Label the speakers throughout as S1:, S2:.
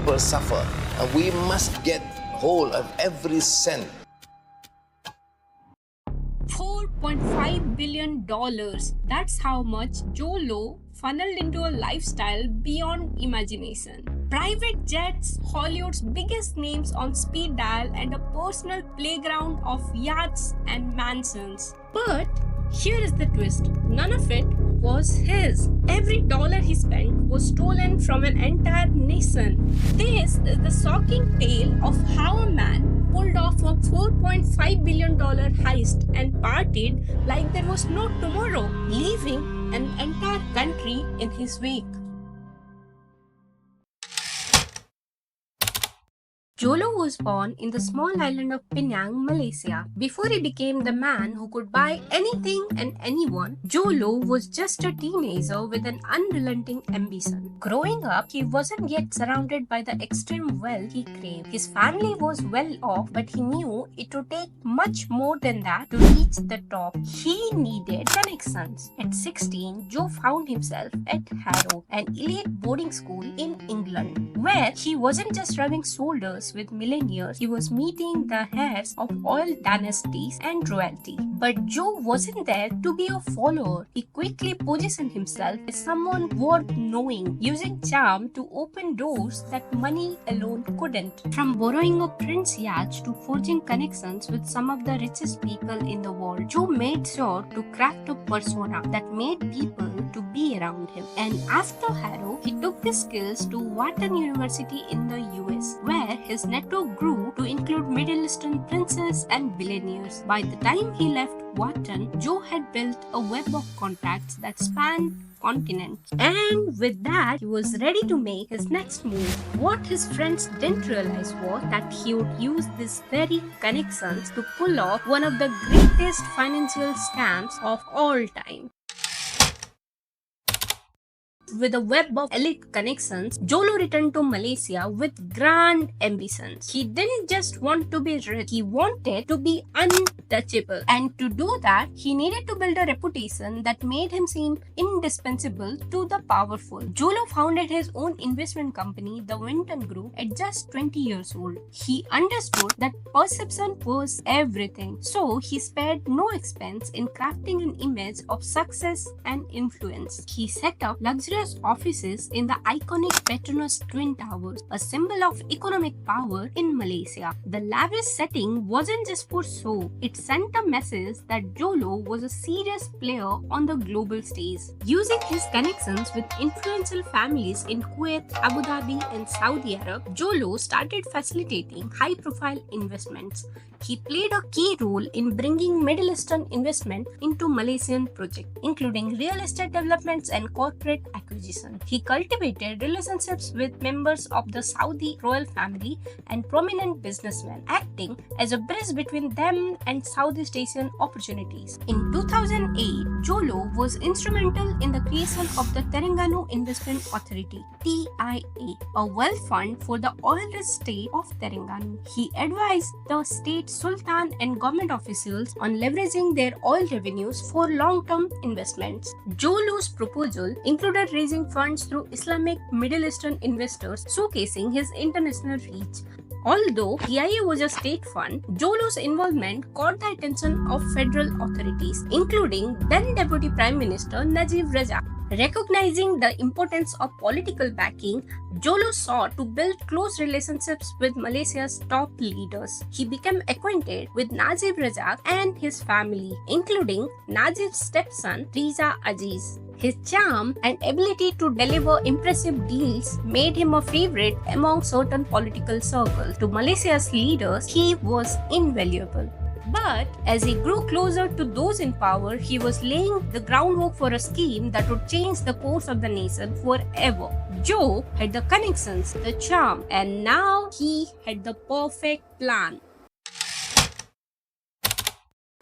S1: people suffer. And we must get hold of every cent.
S2: $4.5 billion. That's how much Jho Low funneled into a lifestyle beyond imagination. Private jets, Hollywood's biggest names on speed dial, and a personal playground of yachts and mansions. But here is the twist. None of it was his. Every dollar he spent was stolen from an entire nation. This is the shocking tale of how a man pulled off a $4.5 billion heist and partied like there was no tomorrow, leaving an entire country in his wake. Jho Low was born in the small island of Penang, Malaysia. Before he became the man who could buy anything and anyone, Jho Low was just a teenager with an unrelenting ambition. Growing up, he wasn't yet surrounded by the extreme wealth he craved. His family was well off, but he knew it would take much more than that to reach the top. He needed connections. At 16, Jho found himself at Harrow, an elite boarding school in England, where he wasn't just rubbing shoulders with millionaires, he was meeting the heirs of oil dynasties and royalty. But Jho wasn't there to be a follower. He quickly positioned himself as someone worth knowing, using charm to open doors that money alone couldn't. From borrowing a prince yacht to forging connections with some of the richest people in the world, Jho made sure to craft a persona that made people to be around him. And after Harrow, he took these skills to Wharton University in the US, where his network grew to include Middle Eastern princes and billionaires. By the time he left Wharton, Jho had built a web of contacts that spanned continents. And with that, he was ready to make his next move. What his friends didn't realize was that he would use these very connections to pull off one of the greatest financial scams of all time. With a web of elite connections, Jho Low returned to Malaysia with grand ambitions. He didn't just want to be rich, he wanted to be untouchable. And to do that, he needed to build a reputation that made him seem indispensable to the powerful. Jho Low founded his own investment company, the Winton Group, at just 20 years old. He understood that perception was everything, so he spared no expense in crafting an image of success and influence. He set up luxurious offices in the iconic Petronas Twin Towers, a symbol of economic power in Malaysia. The lavish setting wasn't just for show, it sent a message that Jho Low was a serious player on the global stage. Using his connections with influential families in Kuwait, Abu Dhabi, and Saudi Arabia, Jho Low started facilitating high-profile investments. He played a key role in bringing Middle Eastern investment into Malaysian projects, including real estate developments and corporate acquisition. He cultivated relationships with members of the Saudi royal family and prominent businessmen, acting as a bridge between them and Southeast Asian opportunities. In 2008, Jho Low was instrumental in the creation of the Terengganu Investment Authority (TIA), a wealth fund for the oil-rich state of Terengganu. He advised the state sultan and government officials on leveraging their oil revenues for long-term investments. Jho Low's proposal included raising funds through Islamic Middle Eastern investors, showcasing his international reach. Although TIA was a state fund, Jho Low's involvement caught the attention of federal authorities, including then Deputy Prime Minister Najib Razak. Recognizing the importance of political backing, Jho Low sought to build close relationships with Malaysia's top leaders. He became acquainted with Najib Razak and his family, including Najib's stepson Riza Aziz. His charm and ability to deliver impressive deals made him a favorite among certain political circles. To Malaysia's leaders, he was invaluable. But as he grew closer to those in power, he was laying the groundwork for a scheme that would change the course of the nation forever. Jho had the connections, the charm, and now he had the perfect plan.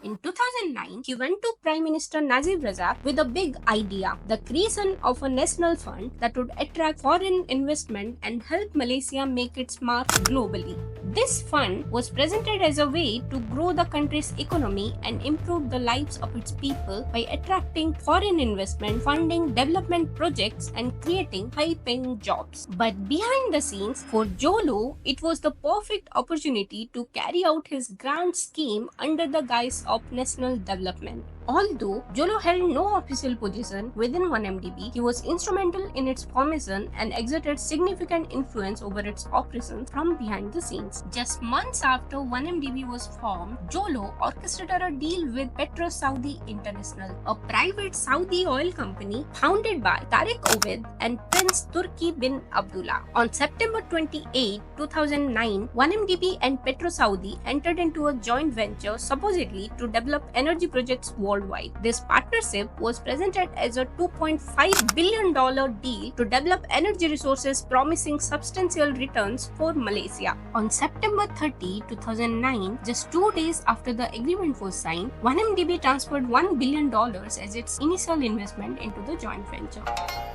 S2: In 2009, he went to Prime Minister Najib Razak with a big idea, the creation of a national fund that would attract foreign investment and help Malaysia make its mark globally. This fund was presented as a way to grow the country's economy and improve the lives of its people by attracting foreign investment, funding development projects, and creating high-paying jobs. But behind the scenes, for Jho Low, it was the perfect opportunity to carry out his grand scheme under the guise of national development. Although Jho Low held no official position within 1MDB, he was instrumental in its formation and exerted significant influence over its operations from behind the scenes. Just months after 1MDB was formed, Jho Low orchestrated a deal with PetroSaudi International, a private Saudi oil company founded by Tariq Ovid and Prince Turki bin Abdullah. On September 28, 2009, 1MDB and PetroSaudi entered into a joint venture supposedly to develop energy projects worldwide. This partnership was presented as a $2.5 billion deal to develop energy resources promising substantial returns for Malaysia. On September 30, 2009, just 2 days after the agreement was signed, 1MDB transferred $1 billion as its initial investment into the joint venture.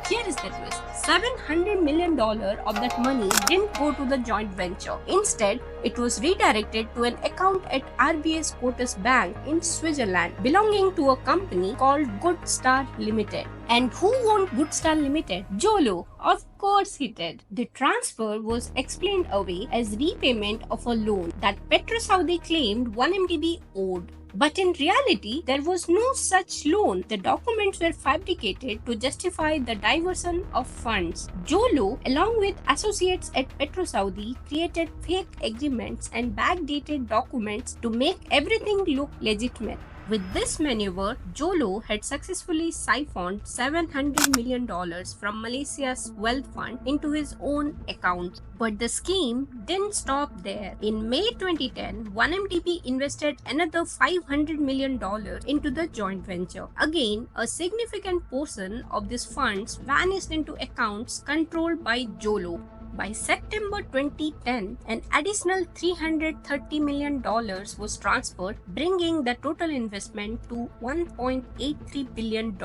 S2: Here is the twist. $700 million of that money didn't go to the joint venture. Instead, it was redirected to an account at RBI Scotus Bank in Switzerland belonging to a company called Good Star Limited. And who owned Good Star Limited? Jho Low. Of course he did. The transfer was explained away as repayment of a loan that PetroSaudi claimed 1MDB owed. But in reality, there was no such loan. The documents were fabricated to justify the diversion of funds. Jho Low, along with associates at PetroSaudi, created fake agreements and backdated documents to make everything look legitimate. With this maneuver, Jho Low had successfully siphoned $700 million from Malaysia's wealth fund into his own account. But the scheme didn't stop there. In May 2010, 1MDB invested another $500 million into the joint venture. Again, a significant portion of these funds vanished into accounts controlled by Jho Low. By September 2010, an additional $330 million was transferred, bringing the total investment to $1.83 billion.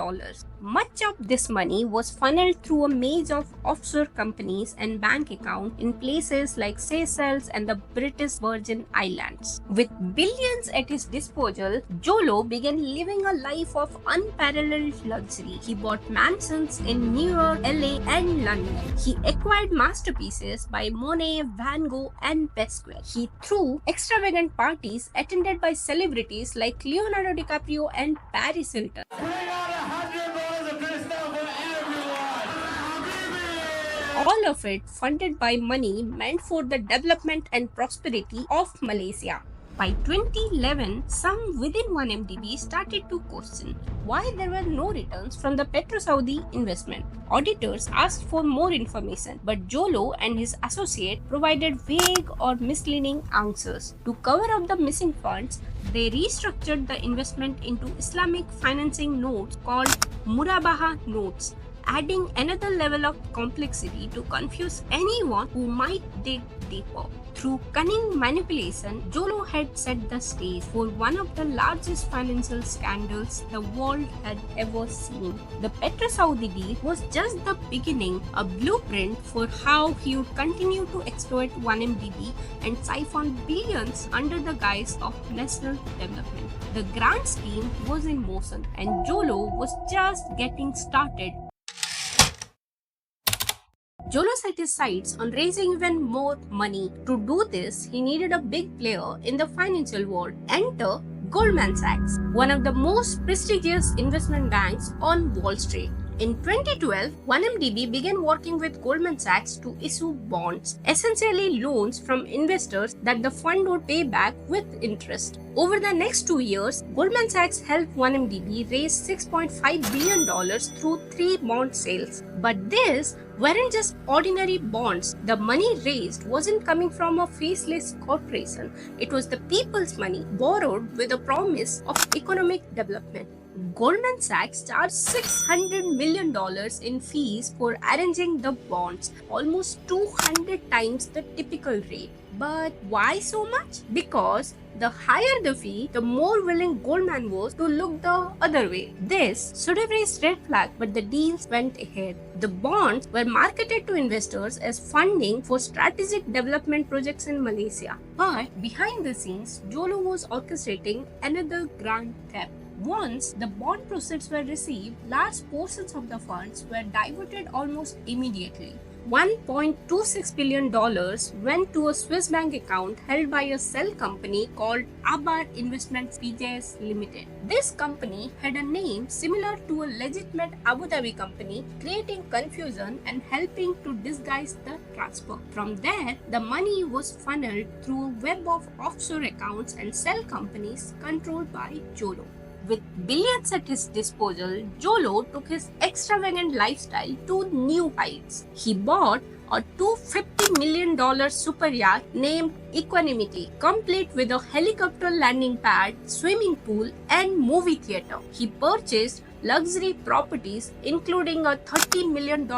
S2: Much of this money was funneled through a maze of offshore companies and bank accounts in places like Seychelles and the British Virgin Islands. With billions at his disposal, Jho Low began living a life of unparalleled luxury. He bought mansions in New York, LA, and London. He acquired masterpieces by Monet, Van Gogh, and Basquiat. He threw extravagant parties attended by celebrities like Leonardo DiCaprio and Paris Hilton. All of it funded by money meant for the development and prosperity of Malaysia. By 2011, some within 1MDB started to question why there were no returns from the PetroSaudi investment. Auditors asked for more information, but Jho Low and his associate provided vague or misleading answers. To cover up the missing funds, they restructured the investment into Islamic financing notes called Murabaha notes, adding another level of complexity to confuse anyone who might dig deeper. Through cunning manipulation, Jho Low had set the stage for one of the largest financial scandals the world had ever seen. The PetroSaudi deal was just the beginning, a blueprint for how he would continue to exploit 1MDB and siphon billions under the guise of national development. The grand scheme was in motion, and Jho Low was just getting started. Jho Low set his sights on raising even more money. To do this, he needed a big player in the financial world. Enter Goldman Sachs, one of the most prestigious investment banks on Wall Street. In 2012, 1MDB began working with Goldman Sachs to issue bonds, essentially loans from investors that the fund would pay back with interest. Over the next 2 years, Goldman Sachs helped 1MDB raise $6.5 billion through 3 bond sales. But these weren't just ordinary bonds. The money raised wasn't coming from a faceless corporation. It was the people's money, borrowed with a promise of economic development. Goldman Sachs charged $600 million in fees for arranging the bonds, almost 200 times the typical rate. But why so much? Because the higher the fee, the more willing Goldman was to look the other way. This should have raised red flag, but the deals went ahead. The bonds were marketed to investors as funding for strategic development projects in Malaysia. But behind the scenes, Jho Low was orchestrating another grand theft. Once the bond proceeds were received, large portions of the funds were diverted almost immediately. $1.26 billion went to a Swiss bank account held by a cell company called Abar Investments PJS Limited. This company had a name similar to a legitimate Abu Dhabi company, creating confusion and helping to disguise the transfer. From there, the money was funneled through a web of offshore accounts and cell companies controlled by Jho Low. With billions at his disposal, Jho Low took his extravagant lifestyle to new heights. He bought a $250 million super yacht named Equanimity, complete with a helicopter landing pad, swimming pool, and movie theater. He purchased luxury properties including a $30 million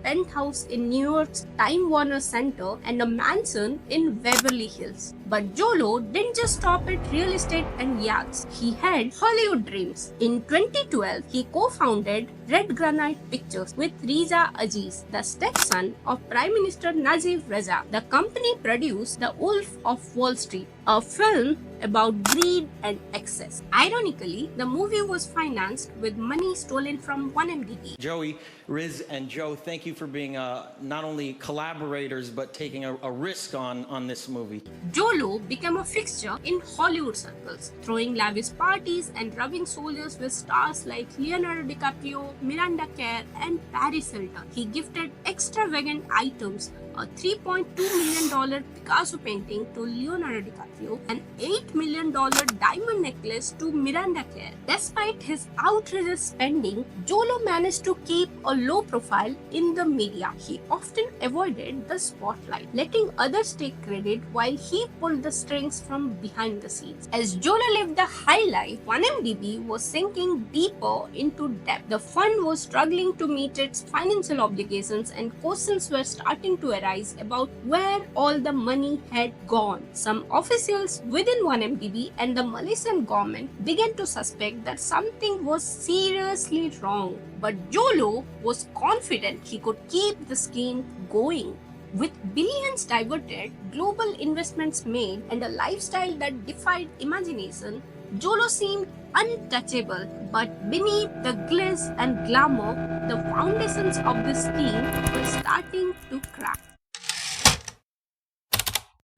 S2: penthouse in New York's Time Warner Center and a mansion in Beverly Hills. But Jho Low didn't just stop at real estate and yachts. He had Hollywood dreams. In 2012, he co-founded Red Granite Pictures with Riza Aziz, the stepson of Prime Minister Najib Razak. The company produced The Wolf of Wall Street, a film about greed and excess. Ironically, the movie was financed with money stolen from 1MDB.
S3: Joey, Riz, and Joe, thank you for being not only collaborators but taking a risk on this movie.
S2: Jho Low became a fixture in Hollywood circles, throwing lavish parties and rubbing shoulders with stars like Leonardo DiCaprio, Miranda Kerr, and Paris Hilton. He gifted extravagant items, a $3.2 million Picasso painting to Leonardo DiCaprio, an $8 million diamond necklace to Miranda Kerr. Despite his outrageous spending, Jho Low managed to keep a low profile in the media. He often avoided the spotlight, letting others take credit while he pulled the strings from behind the scenes. As Jho Low lived the high life, 1MDB was sinking deeper into debt. The fund was struggling to meet its financial obligations, and questions were starting to arise about where all the money had gone. Some officials within 1MDB and the Malaysian government began to suspect that something was seriously wrong. But Jho Low was confident he could keep the scheme going. With billions diverted, global investments made, and a lifestyle that defied imagination, Jho Low seemed untouchable. But beneath the glitz and glamour, the foundations of the scheme were starting to crack.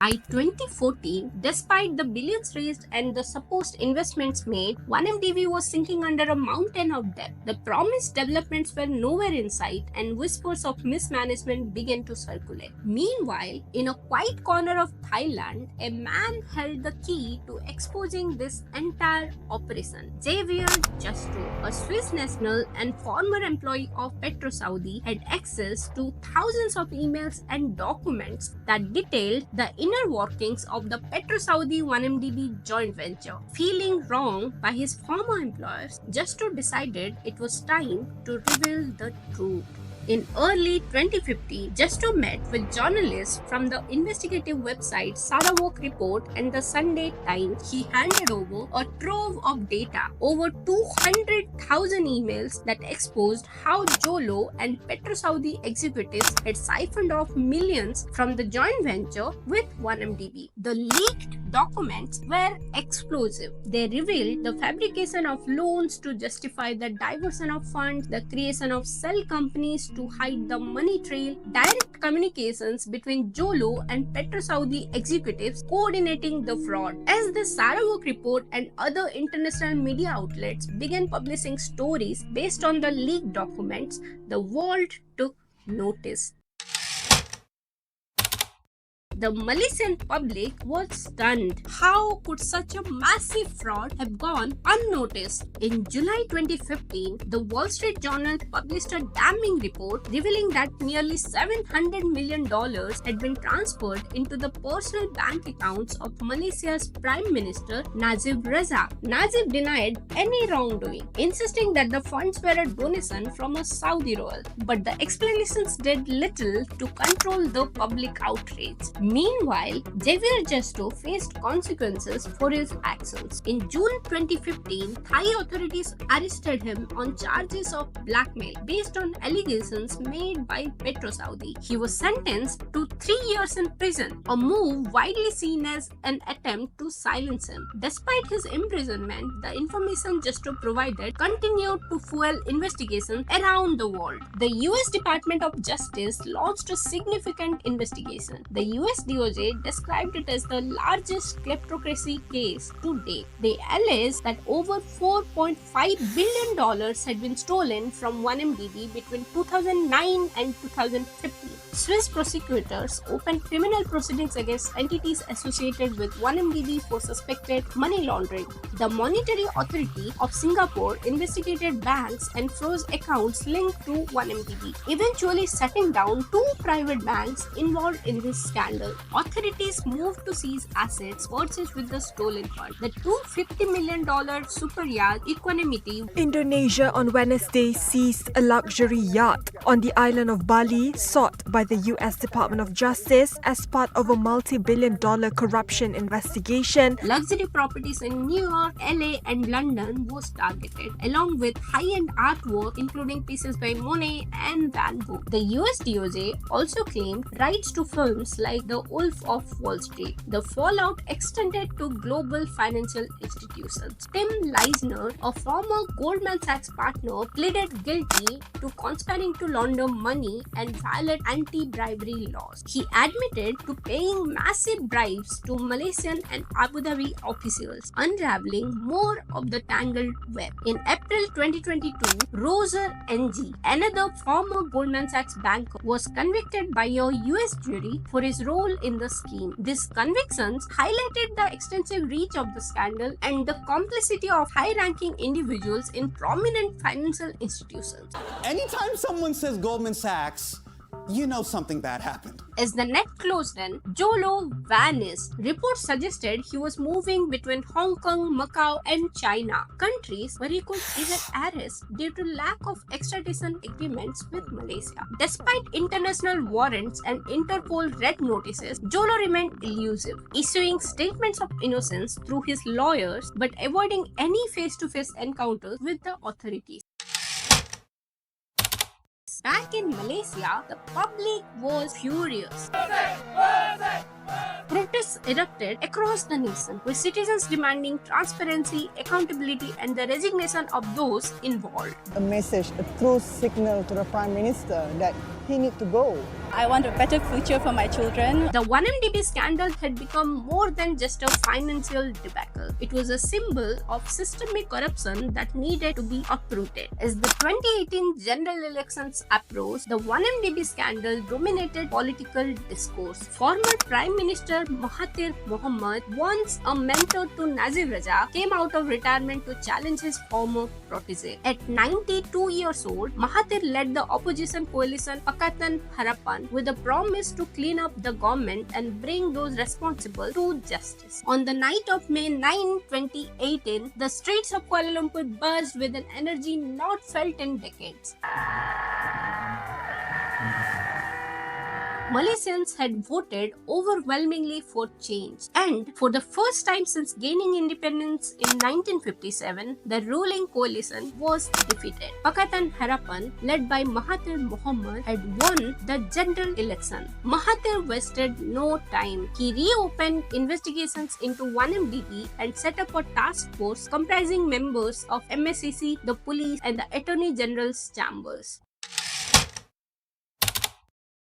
S2: By 2014, despite the billions raised and the supposed investments made, 1MDB was sinking under a mountain of debt. The promised developments were nowhere in sight, and whispers of mismanagement began to circulate. Meanwhile, in a quiet corner of Thailand, a man held the key to exposing this entire operation. Xavier Justo, a Swiss national and former employee of PetroSaudi, had access to thousands of emails and documents that detailed the inner workings of the PetroSaudi 1MDB joint venture. Feeling wronged by his former employers, Justo decided it was time to reveal the truth. In early 2015, Justo met with journalists from the investigative website Sarawak Report and the Sunday Times. He handed over a trove of data, over 200,000 emails that exposed how Jho Low and PetroSaudi executives had siphoned off millions from the joint venture with 1MDB. The leaked documents were explosive. They revealed the fabrication of loans to justify the diversion of funds, the creation of cell companies to hide the money trail, direct communications between Jho Low and PetroSaudi executives coordinating the fraud. As the Sarawak Report and other international media outlets began publishing stories based on the leaked documents, the world took notice. The Malaysian public was stunned. How could such a massive fraud have gone unnoticed? In July 2015, the Wall Street Journal published a damning report revealing that nearly $700 million had been transferred into the personal bank accounts of Malaysia's Prime Minister Najib Razak. Najib denied any wrongdoing, insisting that the funds were a donation from a Saudi royal. But the explanations did little to control the public outrage. Meanwhile, Javier Justo faced consequences for his actions. In June 2015, Thai authorities arrested him on charges of blackmail based on allegations made by PetroSaudi. He was sentenced to 3 years in prison, a move widely seen as an attempt to silence him. Despite his imprisonment, the information Justo provided continued to fuel investigations around the world. The US Department of Justice launched a significant investigation. The US DOJ described it as the largest kleptocracy case to date. They alleged that over $4.5 billion had been stolen from 1MDB between 2009 and 2015. Swiss prosecutors opened criminal proceedings against entities associated with 1MDB for suspected money laundering. The Monetary Authority of Singapore investigated banks and froze accounts linked to 1MDB, eventually shutting down 2 private banks involved in this scandal. Authorities moved to seize assets purchased with the stolen fund. The $250 million super yacht Equanimity.
S4: Indonesia on Wednesday seized a luxury yacht on the island of Bali sought by the US Department of Justice as part of a multi-billion-dollar corruption investigation.
S2: Luxury properties in New York, LA and London was targeted, along with high-end artwork including pieces by Monet and Van Gogh. The US DOJ also claimed rights to films like The Wolf of Wall Street. The fallout extended to global financial institutions. Tim Leisner, a former Goldman Sachs partner, pleaded guilty to conspiring to launder money and violate anti-bribery laws. He admitted to paying massive bribes to Malaysian and Abu Dhabi officials, unraveling more of the tangled web. In April 2022, Roser NG, another former Goldman Sachs banker, was convicted by a US jury for his role in the scheme. These convictions highlighted the extensive reach of the scandal and the complicity of high-ranking individuals in prominent financial institutions.
S5: Anytime someone says Goldman Sachs, you know something bad happened.
S2: As the net closed in, Jho Low vanished. Reports suggested he was moving between Hong Kong, Macau and China, countries where he could even arrest due to lack of extradition agreements with Malaysia. Despite international warrants and Interpol red notices, Jho Low remained elusive, issuing statements of innocence through his lawyers but avoiding any face-to-face encounters with the authorities. Back in Malaysia, the public was furious. Protests erupted across the nation, with citizens demanding transparency, accountability, and the resignation of those involved.
S6: A message, a true signal to the Prime Minister that he needs to go.
S7: I want a better future for my children.
S2: The 1MDB scandal had become more than just a financial debacle. It was a symbol of systemic corruption that needed to be uprooted. As the 2018 general elections approached, the 1MDB scandal dominated political discourse. Former Prime Minister Mahathir Mohamad, once a mentor to Najib Razak, came out of retirement to challenge his former protege. At 92 years old, Mahathir led the opposition coalition Pakatan Harapan with a promise to clean up the government and bring those responsible to justice. On the night of May 9, 2018, the streets of Kuala Lumpur buzzed with an energy not felt in decades. Malaysians had voted overwhelmingly for change, and for the first time since gaining independence in 1957, the ruling coalition was defeated. Pakatan Harapan, led by Mahathir Mohamad, had won the general election. Mahathir wasted no time. He reopened investigations into 1MDB and set up a task force comprising members of MSCC, the police, and the Attorney General's chambers.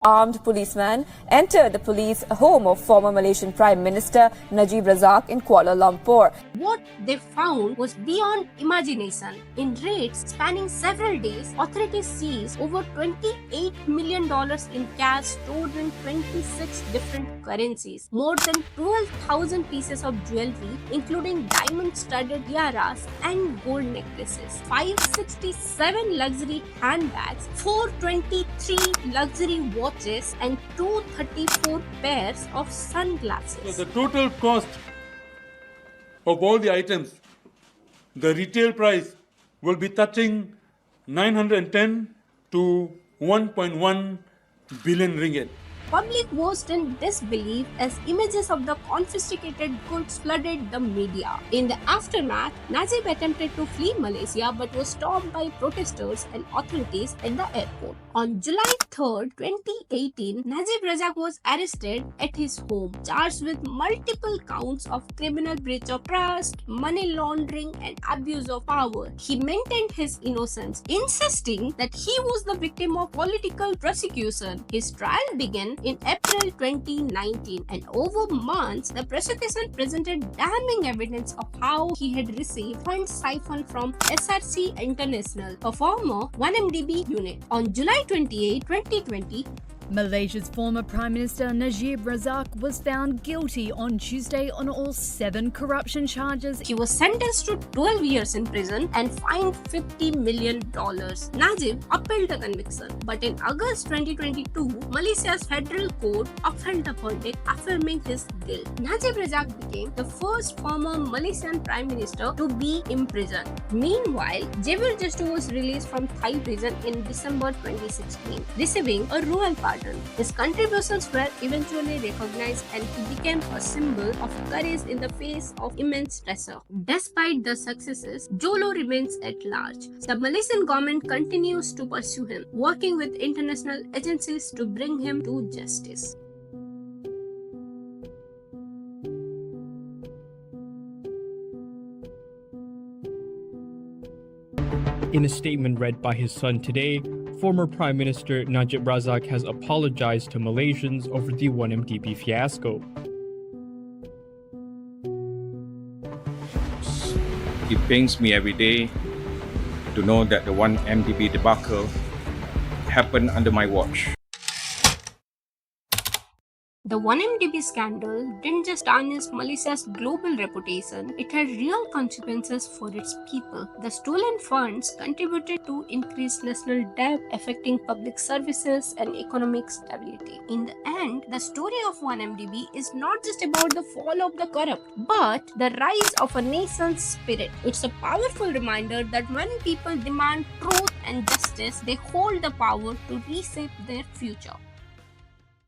S8: Armed policemen entered the police home of former Malaysian Prime Minister Najib Razak in Kuala Lumpur.
S2: What they found was beyond imagination. In raids spanning several days, authorities seized over $28 million in cash stored in 26 different currencies, more than 12,000 pieces of jewelry, including diamond-studded tiaras and gold necklaces, 567 luxury handbags, 423 luxury watches, and 234 pairs of sunglasses.
S9: So the total cost of all the items, the retail price will be touching 910 to 1.1 billion ringgit.
S2: Public was in disbelief as images of the confiscated goods flooded the media. In the aftermath, Najib attempted to flee Malaysia but was stopped by protesters and authorities at the airport. On July 3, 2018, Najib Razak was arrested at his home, charged with multiple counts of criminal breach of trust, money laundering, and abuse of power. He maintained his innocence, insisting that he was the victim of political persecution. His trial began in April 2019, and over months, the prosecution presented damning evidence of how he had received funds siphoned from SRC International, a former 1MDB unit. On July 28, 2020,
S10: Malaysia's former Prime Minister Najib Razak was found guilty on Tuesday on all 7 corruption charges.
S2: He was sentenced to 12 years in prison and fined $50 million. Najib appealed the conviction, but in August 2022, Malaysia's federal court upheld the verdict, affirming his guilt. Najib Razak became the first former Malaysian Prime Minister to be imprisoned. Meanwhile, Jho Low was released from Thai prison in December 2016, receiving a royal pardon. His contributions were eventually recognized and he became a symbol of courage in the face of immense pressure. Despite the successes, Jho Low remains at large. The Malaysian government continues to pursue him, working with international agencies to bring him to justice.
S11: In a statement read by his son today, former Prime Minister Najib Razak has apologized to Malaysians over the 1MDB fiasco.
S12: It pains me every day to know that the 1MDB debacle happened under my watch.
S2: The 1MDB scandal didn't just tarnish Malaysia's global reputation, it had real consequences for its people. The stolen funds contributed to increased national debt, affecting public services and economic stability. In the end, the story of 1MDB is not just about the fall of the corrupt, but the rise of a nation's spirit. It's a powerful reminder that when people demand truth and justice, they hold the power to reshape their future.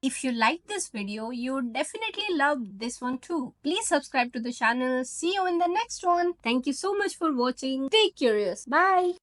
S2: If you like this video, you would definitely love this one too. Please subscribe to the channel. See you in the next one. Thank you so much for watching. Stay curious. Bye.